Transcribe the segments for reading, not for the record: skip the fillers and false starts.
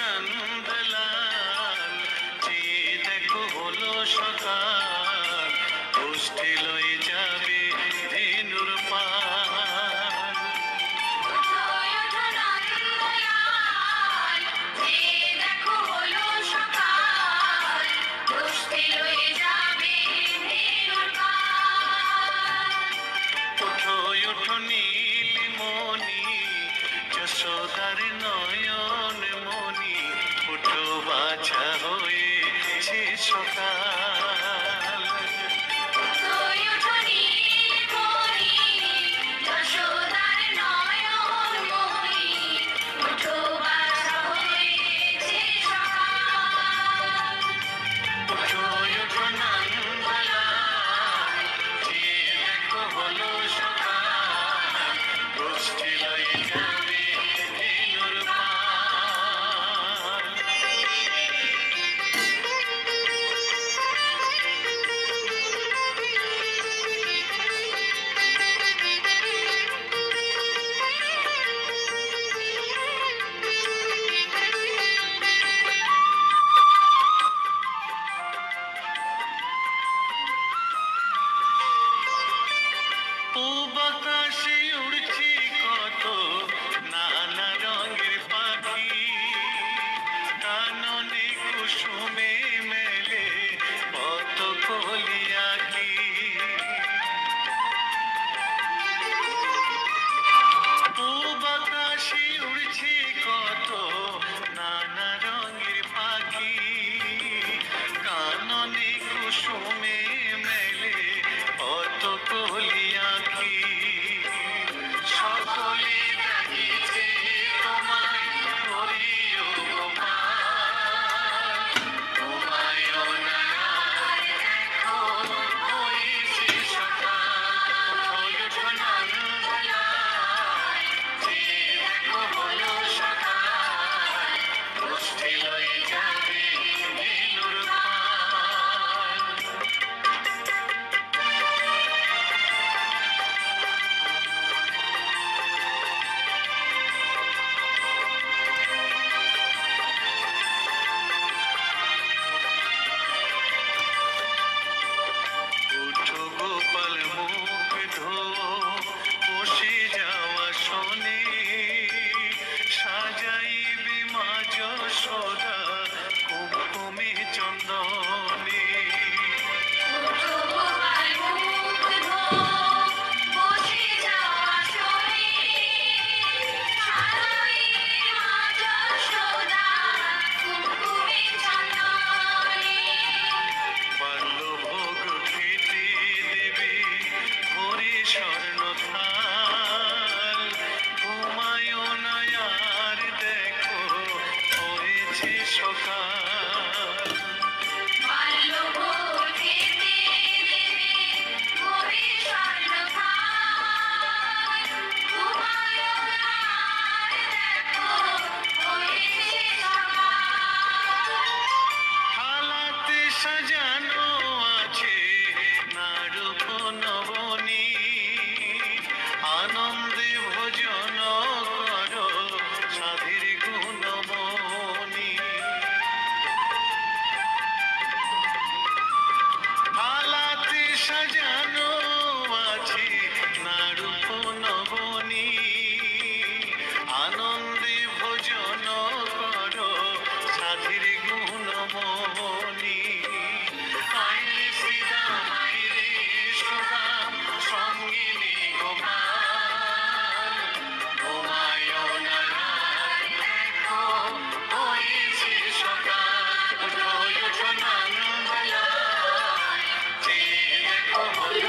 নন্দলাল, চেয়ে দেখো হলো সকাল, গোষ্ঠী লয়ে যাবে ধেনুর পাল। ওঠো নীলমণি, যশোদার নয়ন মণি, ওঠো বাছা হয়েছে সকাল। ওঠো নন্দলাল, চেয়ে দেখো হলো সকাল, গোষ্ঠী লয়ে যাবে ধেনুর পাল। পূব আকাশে উড়ছে কত নানা রঙের পাখি, কাননে কুসুমে মেলে কত কলি আঁখি। পূব আকাশে উড়ছে কত নানা রঙের পাখি, কাননে কুসুমে মেলে কত কলি আঁখি। সকলে ডাকিছে তোমায় হরিও গোপাল, তোমায় অনায়ার দেখো হয়েছে সকাল। ওঠো নন্দলাল, চেয়ে দেখো হলো সকাল, গোষ্ঠী লয়ে যাবে ধেনুর পাল। উঠো গোপাল মুখ ধো, বসে যাওয়া শোনে, সাজাইবে মা যশোদা কুমকুমে চন্দনে। বাল্যভোগ খেতে দেবে ভরে স্বর্ণ থাল, ঘুমায় না আর দেখো হয়েছে সকাল। থালাতে সাজানো আছে নারূপ নবনী, আনন্দে ভোজন করো সাধীর গুণমণি। থালাতে সাজানো আছে নারূপ নবনী, আনন্দে ভোজন করো সাধীর গুণমণি। আইরে শ্রীরাম আইরে সুরাম, সঙ্গিনী গোপাল, ঘুমায় না আর দেখো হয়েছে সকাল। ওঠো নন্দলাল, চেয়ে দেখো হলো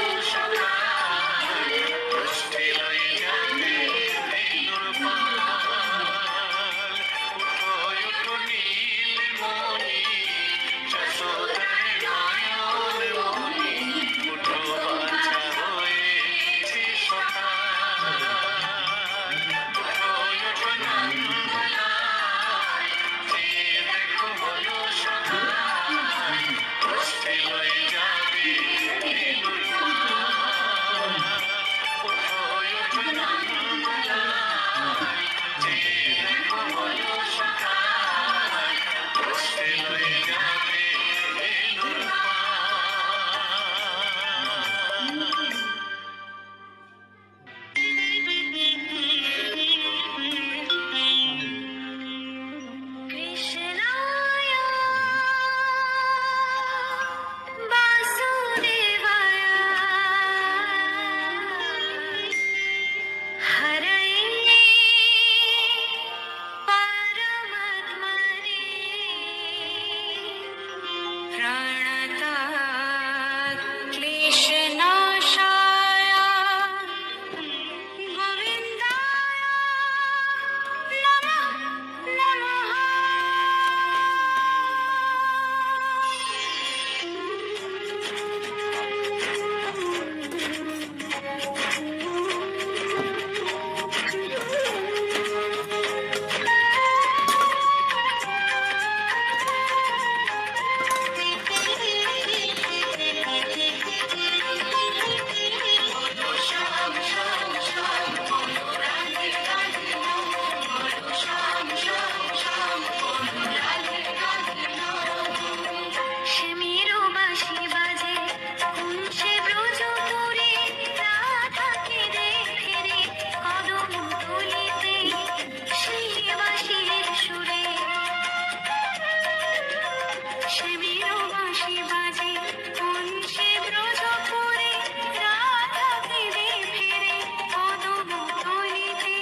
সেমিরো বাঁশি বাজে কোন সে ব্রজপুরে, রাধাকে দে ফিরে কদম তলিতে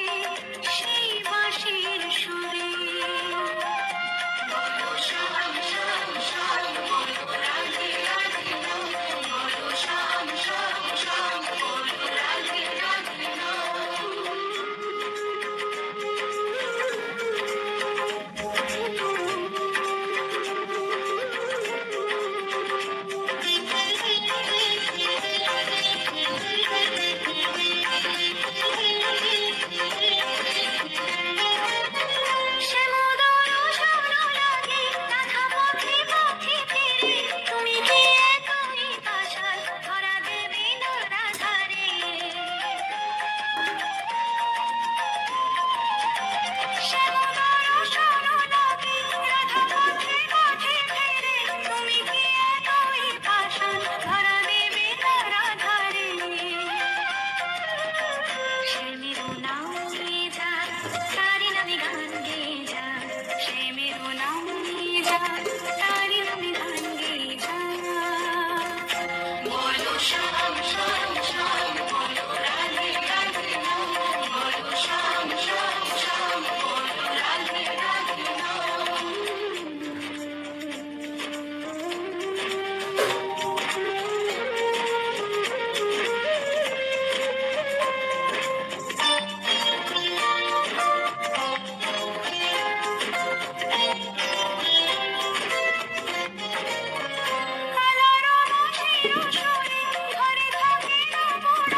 সেই বাঁশির সুরে। বলো শ্যাম শ্যাম শ্যাম, বলো রাধে রাধে নাম, বলো শ্যাম শ্যাম শ্যাম, বলো রাধে রাধে নাম। শ্যামোদর শোনো লাগে রাধা পথে পথে ফিরে, তুমি কি একই পাশাল ধরা দেবে না রাধারে। শ্যামোদর শোনো লাগে রাধা পথে পথে ফিরে, তুমি কি একই পাশাল ধরা দেবে না রাধারে। শ্যামেরো নাম নিয়ে যা, তারি নামে গান গেয়ে যা, শ্যামেরো নাম নিয়ে যা, তারি নামে গান গেয়ে যা। বলো শ্যাম শ্যাম শ্যাম, বলো রাধে রাধে নাম, বলো শ্যাম শ্যাম শ্যাম, বলো রাধে রাধে নাম। কালারো বাঁশির সুরে ঘরে থাকে রমণ,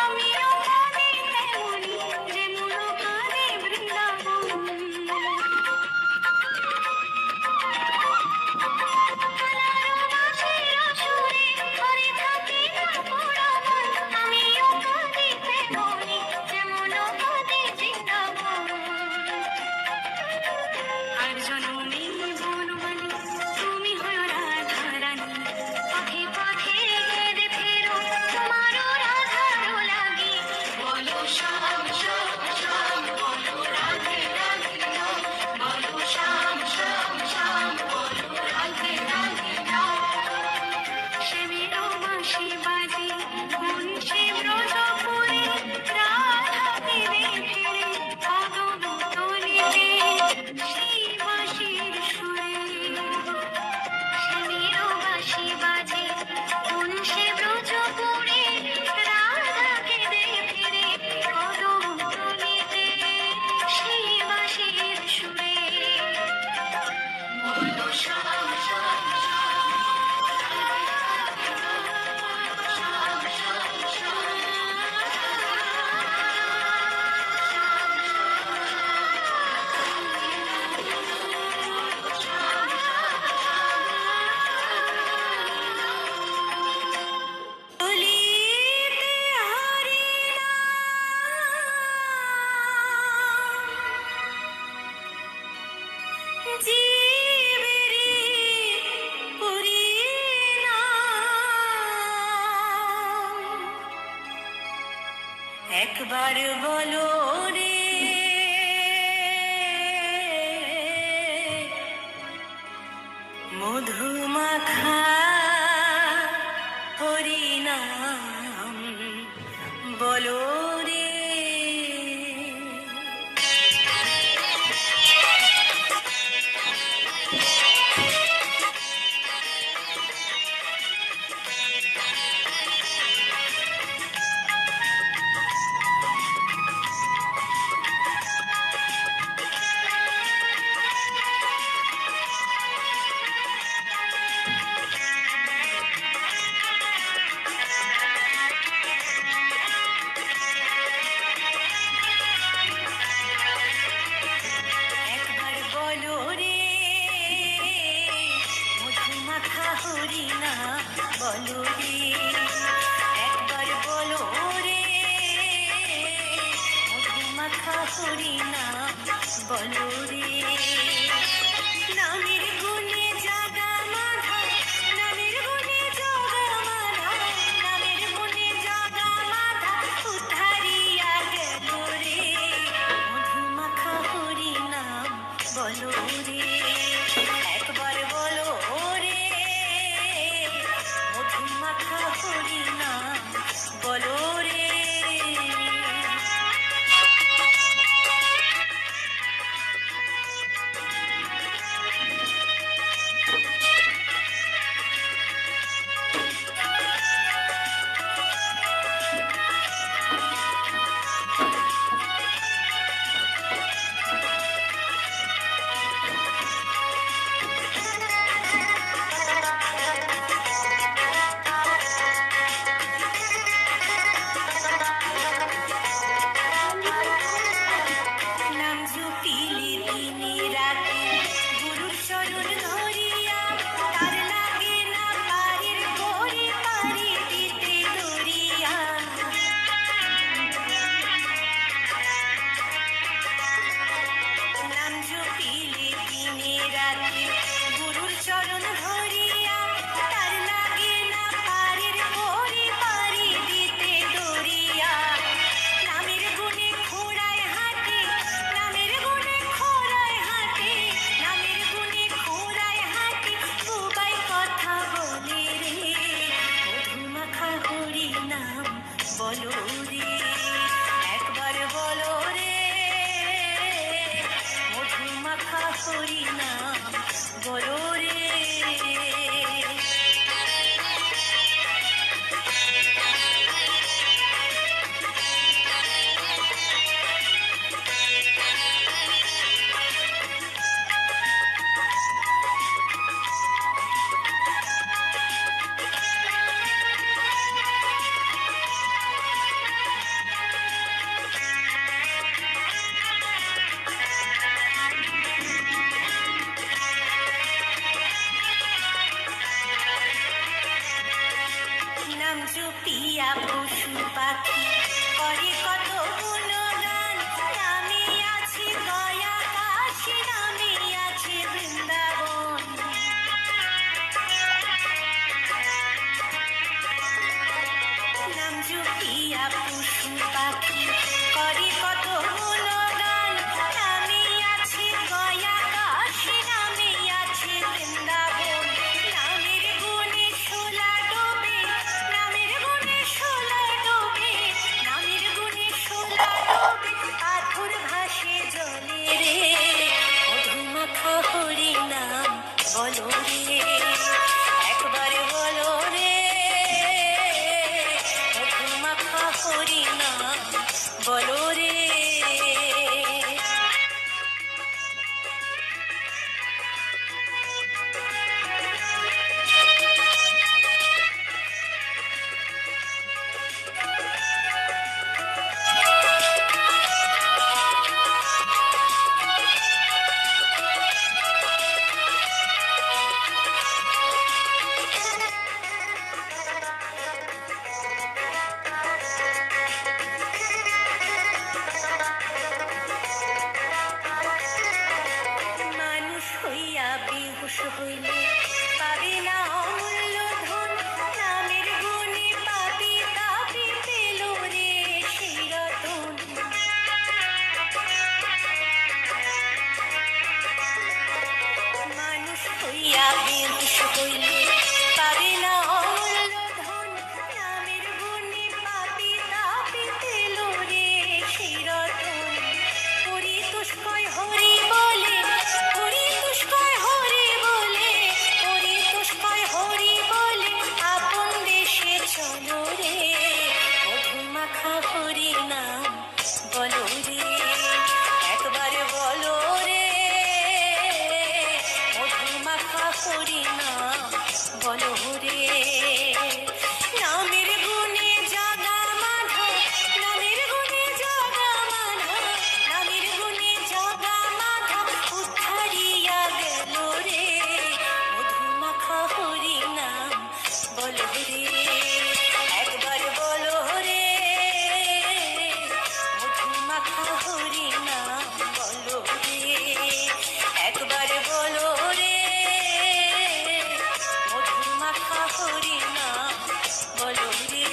আমিও কাঁদি তেমনি যেমন কাঁদে বৃন্দাবন। কালারো বাঁশির সুরে ঘরে থাকে রমণ, আমিও কাঁদি তেমনি যেমন কাঁদে বৃন্দাবন। আর জনমে বনমালী তুমি হলো রাধা রানী, পথে পথে কেঁদে ফেরো তোমারও রাধারও লাগি। বলো শ্যাম শ্যাম শ্যাম, বলো রাধে রাধে নাম, বলো শ্যাম শ্যাম শ্যাম, বলো রাধে রাধে নাম। সেমিরো বাঁশি বাজে কোন সে ব্রজপুরে, রাধাকে দে ফিরে কদম তলিতে সেই বাঁশির সুরে। সেমিরো বাঁশি বাজে কোন সে ব্রজপুরে, রাধাকে দে ফিরে কদম তলিতে সেই বাঁশির সুরে। বলো শ্যাম শ্যাম শ্যাম, শ্যাম শ্যাম শ্যাম। বলিতে হরি নাম, জীবেরে পরিণাম। একবার বলো রে মধুমাখা হরিনাম, বলো রে। একবার বলো রে মধুমাখা হরিনাম, বলো রে। একবার বলো রে মধুমাখা হরিনাম, বলো রে। নামের গুণে জাগা মাধা, নামের গুণে জাগা মাধা, নামের গুণে জাগা মাধা উদ্ধারিয়া গেল রে মধুমাখা হরিনাম, বলো রে। একবার বলো বলো রে, একবার বলো রে, মধুমাখা হরিনাম বলো রে। মানুষ হইয়া বেহুশ হইলে পাবে না অমূল্য ধন, নামের গুণে পাপি তাপি পেল রে সেই রতন। মানুষ হইয়া বেহুশ হইলে পাবে না অমূল্য ধন, নামের গুণে পাপি তাপি পেল রে সেই রতন। পরিতুষ্কয় হরি বলে, পরিতুষ্কয় হরি বলে, পরিতুষ্কয় হরি বলে আপন দেশে চলো রে, মধুমাখা হরি নাম বলো রে, একবার বলো রে, মধুমাখা হরি নাম বলো রে। নামের গুণে জাগা মাধব, নামের গুণে জাগা মাধব, নামের গুণে জাগা মাধব উদ্ধারিয়া গেল রে, মধুমাখা হরি নাম বলো রে, একবার বলো রে, মধুমাখা হরি নাম বলো রে, একবার বলো রে, মধুমাখা হরি নাম বলো রে।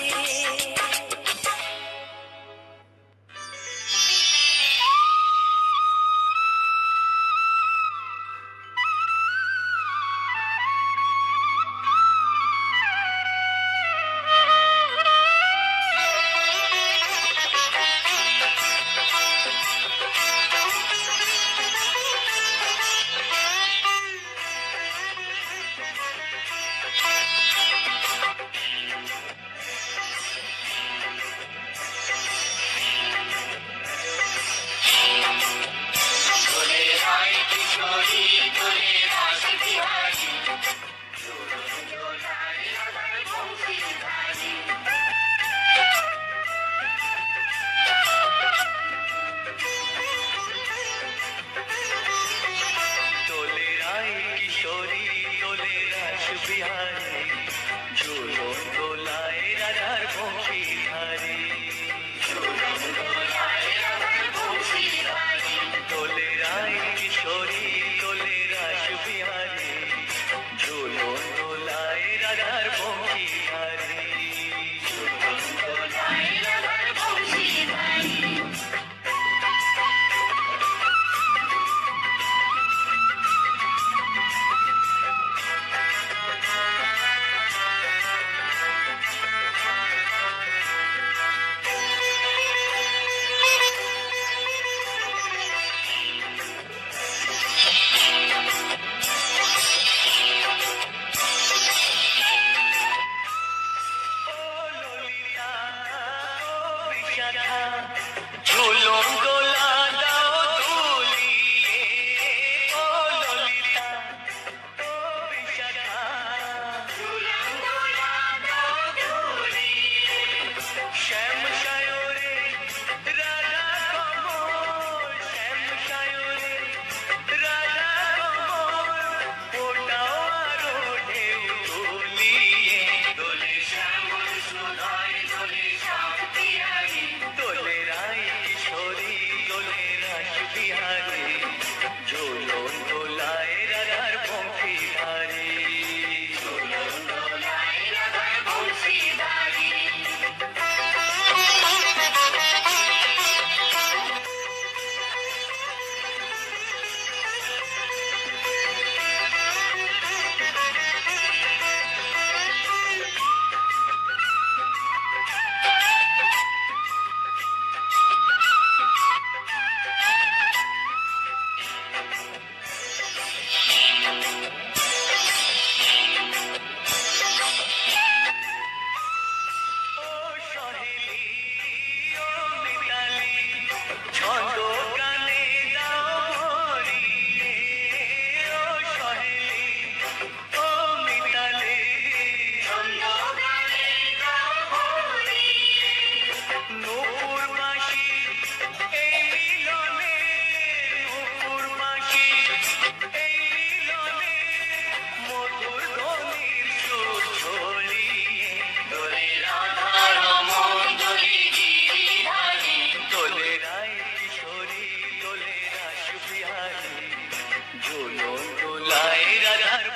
দোলে রায় কিশোরী দোলে রাস বিহারী, ঝুলন দোলায় রাধার বংশীধারী। দোলে রায় কিশোরী দোলে রাস বিহারী, ঝুলন দোলায় রাধার বংশীধারী।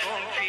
বঙ্কিধারে